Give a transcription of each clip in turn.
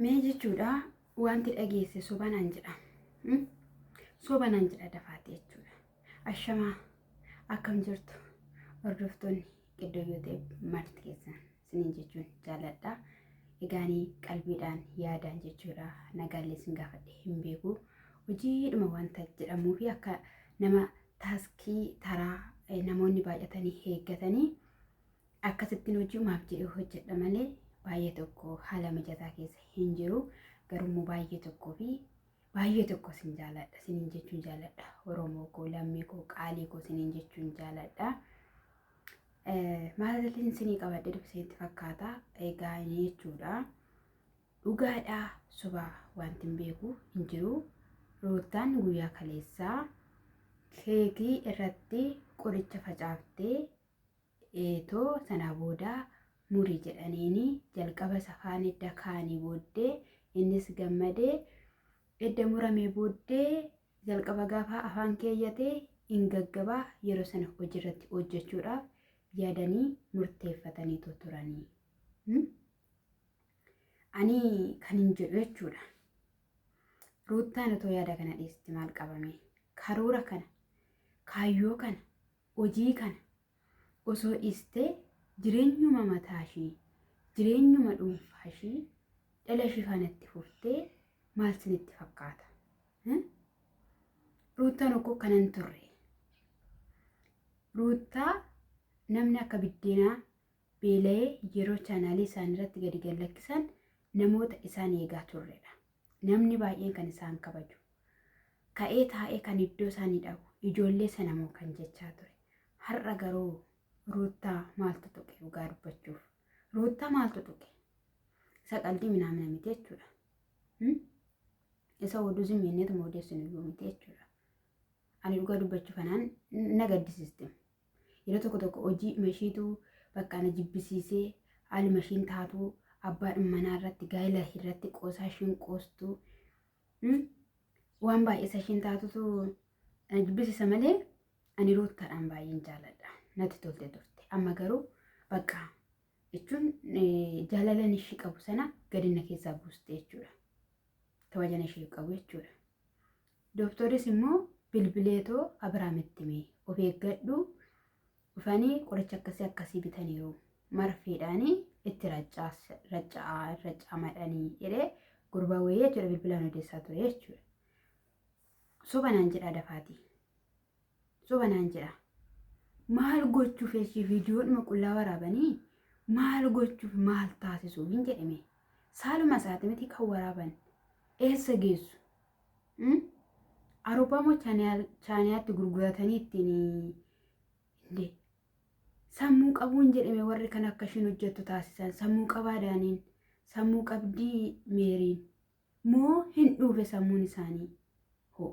Mee jechuudha wanti dhageesse sobanaan jedha. Sobanaan jedha dafaate jechuudha. Ashamaa akkam jirtu hordoftoonni qiddoyyoo ta'e marti keessan siniin jechuun jaalladha. Egaanii qalbiidhaan yaadaan jechuudha nagaallee sin gaafadhe hin beeku. Hojiidhuma wanta jedhamuu fi akka nama taaskii taraa namoonni baay'atanii eeggatanii akkasittiin hojiimaaf jedhee hojjedha malee baay'ee tokko haala mijataa keessa hin jiru. Garuu baay'ee tokkoo fi baay'ee tokko sin jaalladha. Siniin jechuun jaalladha. Oromoo koo lammii koo qaalii koo siniin jechuun jaalladha. Maalin sinii qabadhe dhufseetti fakkaata. Egaa inni jechuudha. Dhugaadhaa sobaa wanti hin beeku hin jiru. Ruutaan guyyaa kaleessaa keekii irratti qoricha facaaftee eetoo sana booda murii jedhaniini jalqaba safaan edda kaanii booddee innis gammadee edda muramee booddee jalqaba gaafa afaan keeyyatee hin gaggabaa yeroo sana hojiirratti hojjechuudhaaf yaadanii murteeffatanii turanii. Ani kan hin jedhu jechuudha. Ruutaan otoo yaada kana dhiisti maal qabame? Karoora kana, kaayyoo kana, hojii kana osoo dhiistee jireenyuma mataashii, jireenyuma dhuunfaashii dhala ishii faanatti fuftee maal sinitti fakkaata? Ruutaan okkoo kanan turre. Ruutaa namni akka biddeenaa beela'ee yeroo chaanaalii isaan irratti gadi gallakkisan namoota isaan eegaa turredha. Namni baay'een kan isaan kabaju. Ka'ee taa'ee kan iddoo isaanii dhabu. Ijoollee sana moo kan jechaa ture. Har'a garuu Ruutaa maaltu tuqe dhugaa dubbachuuf? Ruutaa maaltu tuqe? Isa qalbii minaamna miti jechuudha. Isa oduu zimmeenneta moodeessuun iyyuu miti jechuudha. Ani dhugaa dubbachuuf anaan na gaddisiiste. Yeroo tokko tokko hojii mashiituu bakka ana jibbisiisee haali mashiin taatu abbaan manaa irratti gaa'ela irratti qoosaa ishiin qoostu waan baay'ee isa ishiin taatutu ana jibbisiisa malee ani Ruutaadhaan baay'een jaalladha. Natti tolte turte. Amma garuu bakka jechuun jaalalan ishii qabu sana gadina keessaa buuste jechuudha. Kabajan ishii qabu jechuudha. Dooktoris immoo bilbileetoo Abiraamitti mee of eeggadhu dhufanii qoricha akkasii bitaniiru. Marfeedhaanii itti racca'aa madhanii jedhee gurbaa wayii jechuudha bilbilaan odeessaa ture jechuudha. Sobanaan jedha dafaati. Sobanaan jedha. Maal gochuuf ishii viidiyoodhuma qullaa waraabanii maal gochuuf maal taasisuuf hin jedhame. Saaluma isaati miti kan waraaban. Eessa geessu? Aroobamoo chaaniyaatti gurguratanii ittiin sammuu qabuun jedhame warri kan akka ishiin hojjettu taasisan. Sammuu qabaadhaaniin, sammuu qabdii meeriin moo hin dhuufe sammuun isaanii hoo?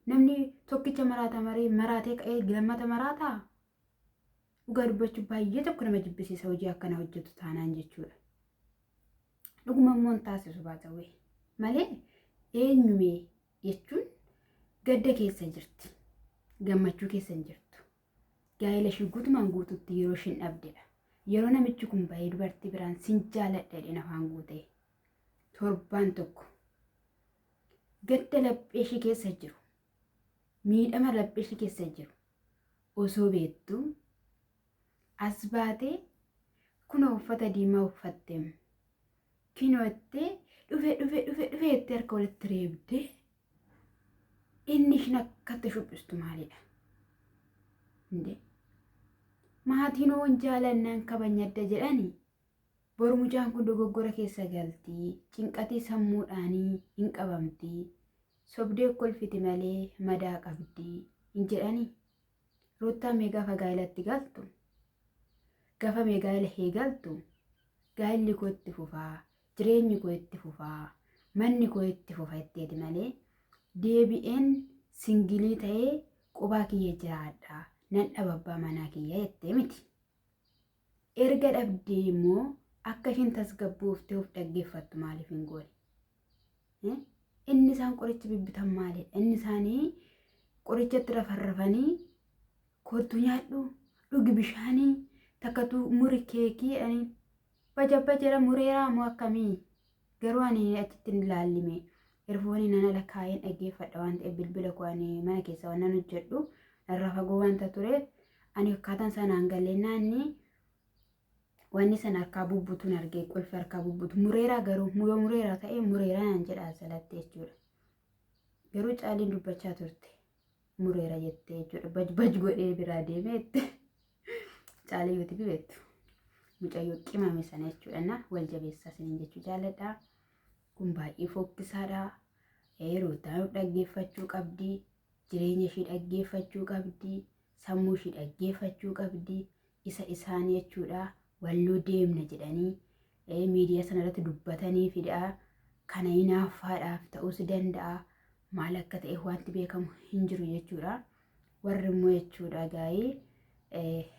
Namni tokkicha maraatee ka'ee lammata maraataa? Dhugaa dubbachuuf baay'ee tokko nama jibbisiisa hojii akkana hojjetu taanaan jechuudha. Dhuguma immoo hin taasisu baatawee malee eenyumee jechuun gadda keessa jirti. Gammachuu keessa hin jirtu. Gaa'ela ishii guutumaan guututti yeroo ishiin dhabdedha. Yeroo namichi kun bahee dubartii biraan sin jaalladha jedheen afaan guutee torbaan tokko gadda laphee ishii keessa jiru. Miidhama laphee ishii keessa jiru osoo beektu as baatee kunoo uffata diimaa uffattee kinoottee dhufe jettee harka walitti reebdee inni ishiin akkatti shubbistu maalidha? Maatiin hoon jaalannaan kabanyadda jedhanii boru mucaan kun dogoggora keessa galtii cinqatii sammuudhaanii hin qabamtii. Sobdee kolfiti malee madaa qabdii hin jedhanii. Ruutaan mee gaafa gaa'elatti galtu? Gaafa mee gaa'ela eegaltu? Gaa'elli koo itti fufaa, jireenyi koo itti fufaa, manni koo itti fufa jetteeti malee deebi'een singilii ta'ee qubaa kiyya jiraadha. Nan dhababbaa manaa kiyya jettee miti. Erga dhabdee immoo akka ishiin tasgabbuuftee of dhaggeeffattu maaliif hin goone? Inni isaan qoricha bibbitan maalidha? Inni isaanii qorichatti rafarrafanii kottu nyaadhu, dhugi bishaanii, takkatu muri keekii jedhanii bajabba jira mureeraa moo akkamii? garuu ani achitti hin ilaalline erfoonii nan ala kaayeen dhaggeeffadha waan ta'eef bilbila koo ani mana keessa waan nan hojjedhu irraa fagoo wanta tureef ani akkaataan sanaan galeennaanni wanni sana harkaa bubbutuun argee qulfi harkaa bubbutu mureeraa garuu yoo mureeraa ta'e mureeraa naan jedha asalatti jechuudha. Garuu caaliin dubbachaa turte mureera jettee jechuudha baj godhee biraa deemeette caalii yoo tibi beektu mucayyoo qimame sana jechuudha na wal jabeessaa siniin jechuu jaalladha. Kun baay'ee fokkisaadha. Yeroo ta'u dhaggeeffachuu qabdi, jireenya ishee dhaggeeffachuu qabdi, sammuu ishee dhaggeeffachuu qabdi. Isa isaanii jechuudha walloo deemna jedhanii miidiyaa sana irratti dubbatanii fidha. Kana hinaaffaadhaaf ta'uus danda'a. Maal akka ta'e wanti beekamu hin jiru jechuudha. Warri immoo jechuudha gaa'ee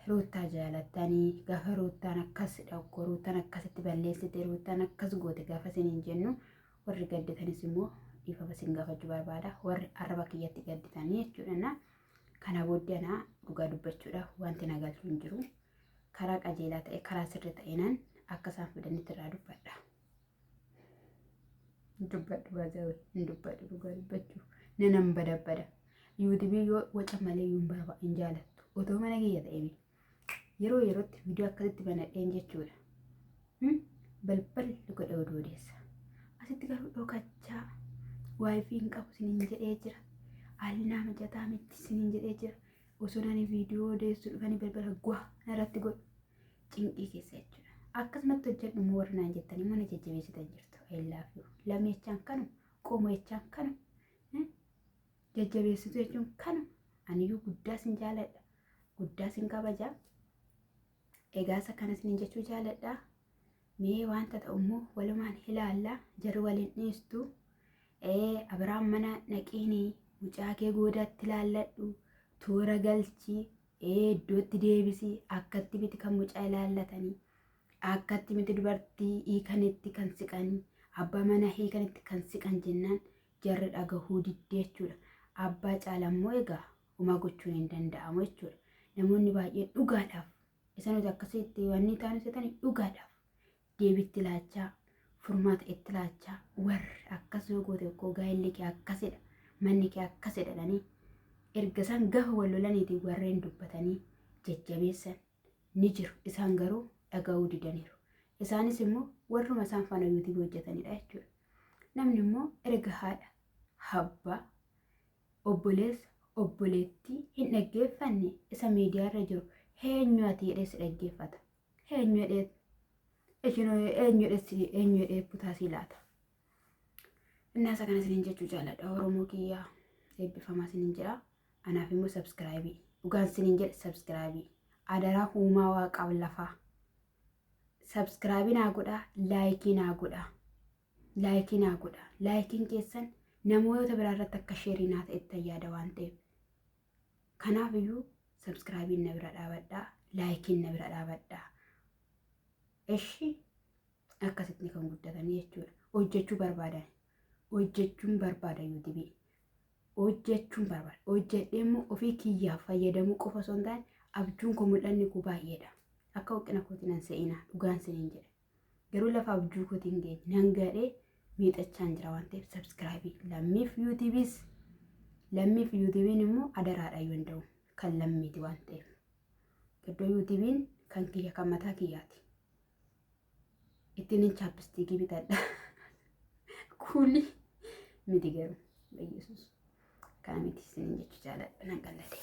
Ruutaa jaalattanii gaafa Ruutaan akkasidha okkoo Ruutaan akkasitti balleessite Ruutaan akkas goote gaafa isiniin jennu warri gadditanis immoo dhiifama isin gaafachuu barbaada. Warri arraba kiyyatti gadditanii jechuudha. Kana booddee anaa dhugaa dubbachuudhaaf wanti na galchu hin jiru. Karaa qajeelaa ta'e karaa sirrii ta'eenaan akka isaan fidanitti irraa dubbadha. Dubbadhu baazawee hin dubbadhu dhugaa dubbachuu nanan bada yuutubii yoo waca malee yuun barba hin jaalattu otoo mana kiyya ta'e yeroo yerootti viidiyoo akkasitti banadheen jechuudha. Balballi godhe oduu odeessa asitti garuu dhokachaa waayifii hin qabu siniin jedhee jira. Haalli nama mijataa miti siniin jedhee jira. Osoo nani viidiyoo odeessu dhufanii balbala guwaa narratti godhu cinqii keessa jechuudha. Akkasumatti hojjedhu immoo warri naan jettanii mana jajjabeessitan jirtu. I love you. Lammi jechaan kanu qomoo jechaan kanu jajjabeessitu jechuun kanu aniyyuu guddaa sin jaaladha. Guddaa sin kabaja. Egaa isa kana siniin jechuu jaaladha. Mee wanta ta'u immoo walumaan ilaalla jarri waliin dhiistu. Abiraan mana naqiinii mucaa kee goodaatti ilaalladhu. Toora galchii iddootti deebisii akkatti miti kan mucaa ilaallatanii akkatti miti dubartii hiikanitti kan siqanii abbaa mana hiikanitti kan siqan jennaan jarri dhagahuu diddee jechuudha. Abbaa caalammoo egaa uma gochuun hin danda'amu jechuudha. Namoonni baay'een dhugaadhaaf isaanitti akkasitti wanni ta'an isaanii dhugaadhaaf deebitti laachaa furmaata itti laachaa warri akkas yoo goote koo gaa'elli kee akkasidha manni kee akkasidha jedhanii erga isaan gafa wal lolaniitii warreen dubbatanii jajjabeessan ni jiru. Isaan garuu dhaga'uu didaniiru. Isaanis immoo warruma isaan faana yuutuubii hojjetanidha jechuudha. Namni immoo erga haadha, abbaa, obboleessa, obboleettii hin dhaggeeffanne isa miidiyaa irra jiru eenyu ati jedhee si dhaggeeffata. Eenyu jedhee butaasii laata. Innaasa kana isiniin jechuu jaalladha. Oromoo kiyyaa eebbifamaa isiniin jedha. Anaaf immoo subscribe dhugaan isiniin jedhe subscribe adaraa uumaa waaqaaf lafaa subscribe naa godhaa laayikii naa godhaa laayikiin keessan namoota biraa irratti akka sheerii naa ta'etti yaada waan ta'eef kanaaf iyyuu subscribe na bira dhaabadhaa laayikiin na bira dhaabadhaa. Eshi akkasitti kan guddatanii jechuudha. Hojjechuun barbaada yuutuubii. Hojjechuun barbaada. Hojjedhee immoo ofii kiyyaaf fayyadamuu qofa osoo hin taane abjuun koo mul'anni koo baay'eedha. Akka hoqqina kootiin an se'ina dhugaan siniin jedhe. Garuu lafa abjuu kootiin geenye nan gadhee miixachaan jira waan ta'eef subscribe lammiif yuutuubiin immoo adaraadha yoo hin ta'u kan lammiiti waan ta'eef. Iddoo yuutuubiin kan kiyya kan mataa kiyyaati. Ittiin hin chaappistiikii bitadha. Kuulii miti garuu Yesuus. Kana miti sinin jechuu jaaladha nan qalladhe.